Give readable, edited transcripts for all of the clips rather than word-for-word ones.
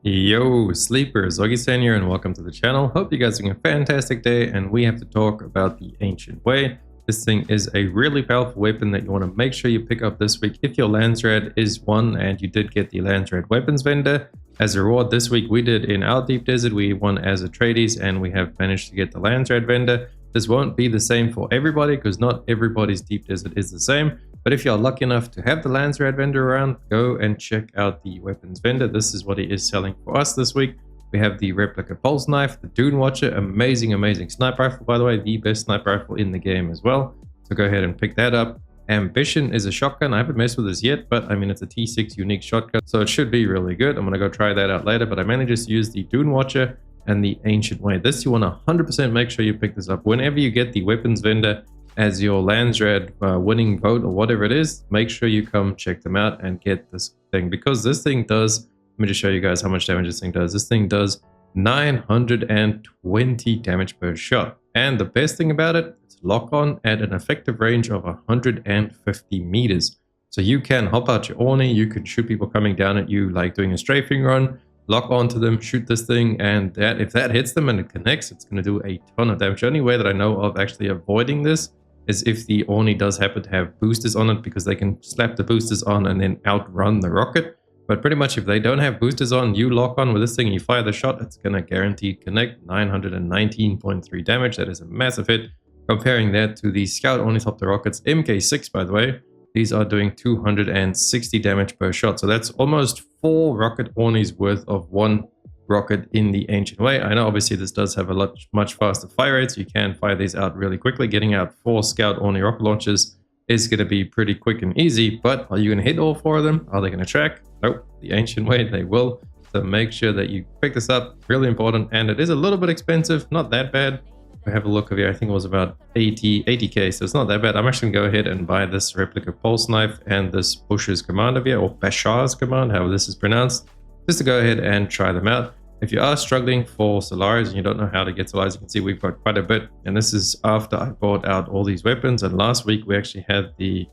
Yo, sleepers, Augiesaint here and welcome to the channel. Hope you guys are having a fantastic day, and we have to talk about the Ancient Way. This thing is a really powerful weapon that you want to make sure you pick up this week if your Landsrat is one and you did get the Landsrat weapons vendor. As a reward this week we did in our deep desert, we won as a tradies and we have managed to get the Landsrat vendor. This won't be the same for everybody because not everybody's deep desert is the same. But if you're lucky enough to have the Landsrat vendor around, go and check out the weapons vendor. This is what he is selling for us this week. We have the replica pulse knife, the Dune Watcher, amazing sniper rifle, by the way, the best sniper rifle in the game as well. So go ahead and pick that up. Ambition is a shotgun. I haven't messed with this yet, but I mean, it's a T6 unique shotgun, so it should be really good. I'm going to go try that out later, but I mainly just use the Dune Watcher and the Ancient Way. This, you want to 100% make sure you pick this up. Whenever you get the weapons vendor as your Landsrat winning vote or whatever it is, make sure you come check them out and get this thing, because this thing does, let me just show you guys how much damage this thing does. This thing does 920 damage per shot, and the best thing about it, it's lock on at an effective range of 150 meters. So you can hop out your Orni, you can shoot people coming down at you like doing a strafing run, lock onto them, shoot this thing, and that if that hits them and it connects, it's going to do a ton of damage. The only way that I know of actually avoiding this is if the Orni does happen to have boosters on it, because they can slap the boosters on and then outrun the rocket. But pretty much if they don't have boosters on, you lock on with this thing and you fire the shot, it's going to guaranteed connect. 919.3 damage. That is a massive hit. Comparing that to the Scout Ornithopter rockets MK6, by the way, these are doing 260 damage per shot. So that's almost 4 rocket Ornis worth of one rocket in the Ancient Way. I know obviously this does have a much faster fire rate, so you can fire these out really quickly. Getting out 4 Scout Orni rocket launchers is going to be pretty quick and easy, but are you going to hit all 4 of them? Are they going to track? Nope. The Ancient Way, they will. So make sure that you pick this up. Really important, and it is a little bit expensive, not that bad. We have a look over here. I think it was about 80k, so it's not that bad. I'm actually going to go ahead and buy this replica pulse knife and this Bush's command over here, or Bashar's command, however this is pronounced, just to go ahead and try them out. If you are struggling for Solaris and you don't know how to get Solaris, you can see we've got quite a bit. And this is after I bought out all these weapons. And last week we actually had the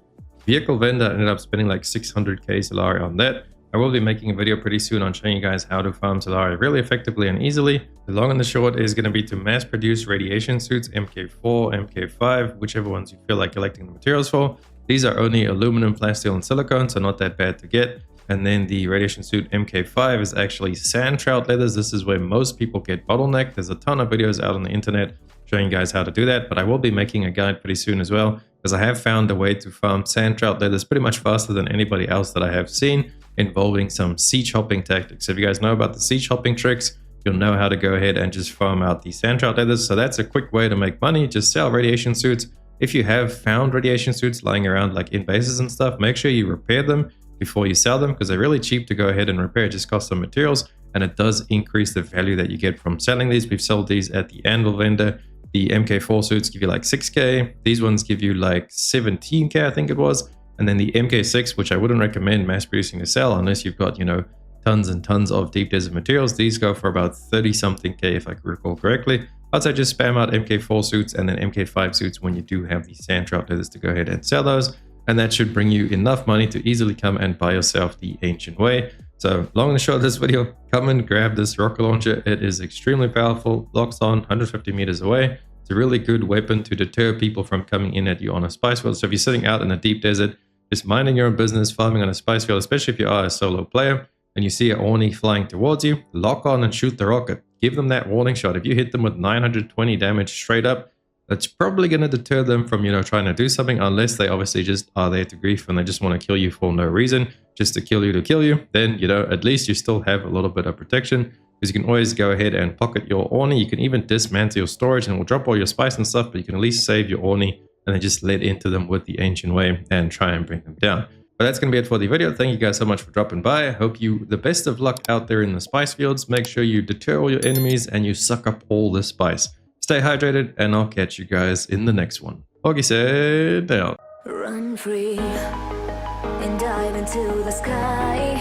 vehicle vendor. I ended up spending like 600k Solari on that. I will be making a video pretty soon on showing you guys how to farm Solari really effectively and easily. The long and the short is going to be to mass produce radiation suits, MK4, MK5, whichever ones you feel like collecting the materials for. These are only aluminum, plasteel, and silicone, so not that bad to get. And then the radiation suit MK5 is actually sand trout leathers. This is where most people get bottlenecked. There's a ton of videos out on the internet showing you guys how to do that, but I will be making a guide pretty soon as well, because I have found a way to farm sand trout leathers pretty much faster than anybody else that I have seen, involving some siege hopping tactics. If you guys know about the siege hopping tricks, you'll know how to go ahead and just farm out the sand trout leathers. So that's a quick way to make money. Just sell radiation suits. If you have found radiation suits lying around like in bases and stuff, make sure you repair them before you sell them, because they're really cheap to go ahead and repair. It just costs some materials, and it does increase the value that you get from selling these. We've sold these at the Anvil vendor. The MK4 suits give you like 6k. These ones give you like 17k, I think it was. And then the MK6, which I wouldn't recommend mass producing to sell unless you've got, you know, tons and tons of deep desert materials. These go for about 30 something k if I recall correctly. I'd say just spam out MK4 suits and then MK5 suits when you do have the sand trout leathers to go ahead and sell those. And that should bring you enough money to easily come and buy yourself the Ancient Way. So long and short of this video, come and grab this rocket launcher. It is extremely powerful, locks on 150 meters away. It's a really good weapon to deter people from coming in at you on a spice field. So if you're sitting out in a deep desert, just minding your own business, farming on a spice field, especially if you are a solo player, and you see an Orni flying towards you, lock on and shoot the rocket. Give them that warning shot. If you hit them with 920 damage straight up, that's probably going to deter them from, you know, trying to do something, unless they obviously just are there to grief and they just want to kill you for no reason, just to kill you. Then, you know, at least you still have a little bit of protection, because you can always go ahead and pocket your Orni. You can even dismantle your storage and it will drop all your spice and stuff, but you can at least save your Orni and then just let into them with the Ancient Way and try and bring them down. But that's going to be it for the video. Thank you guys so much for dropping by. I hope you the best of luck out there in the spice fields. Make sure you deter all your enemies and you suck up all the spice. Stay hydrated, and I'll catch you guys in the next one. Augiesaint out. Run free and dive into the sky.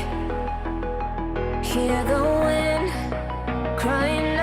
Hear the wind crying